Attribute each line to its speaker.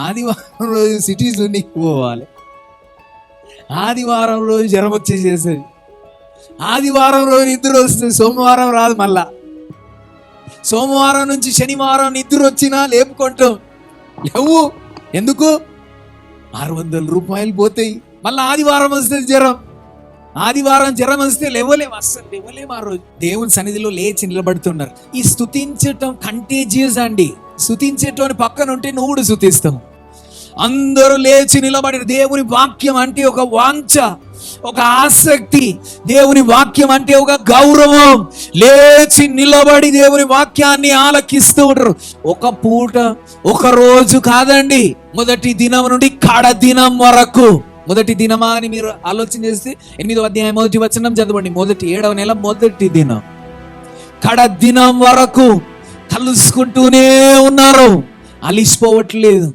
Speaker 1: ఆదివారం రోజు సిటీస్ నీకు పోవాలి, ఆదివారం రోజు జ్వరం వచ్చేసేది, ఆదివారం రోజు నిద్ర వస్తుంది, సోమవారం రాదు. మళ్ళా సోమవారం నుంచి శనివారం నిద్ర వచ్చినా లేపుకుంటాం, లేవు. ఎందుకు? 600 రూపాయలు పోతాయి. మళ్ళీ ఆదివారం వస్తుంది జ్వరం, ఆదివారం జ్వరం వస్తే లేవలేము, అస్సలు లేవలేము. ఆ రోజు దేవుని సన్నిధిలో లేచి నిలబడుతున్నారు. ఈ స్తుతించటం కంటేజియస్ అండి. స్తుతించేటోని పక్కన ఉంటే నువ్వు కూడా స్తుతిస్తావు. అందరూ లేచి నిలబడి, దేవుని వాక్యం అంటే ఒక వాంఛ, ఒక ఆసక్తి, దేవుని వాక్యం అంటే ఒక గౌరవం. లేచి నిలబడి దేవుని వాక్యాన్ని ఆలకిస్తూ ఉంటారు. ఒక పూట, ఒక రోజు కాదండి, మొదటి దినం నుండి కడ దినం వరకు. మొదటి దినమా అని మీరు ఆలోచన చేస్తే 8వ అధ్యాయం 1వ వచనం చదవండి. 7వ నెల మొదటి దినం కడ దినం వరకు కలుసుకుంటూనే ఉన్నారు, అలిసిపోవట్లేదు.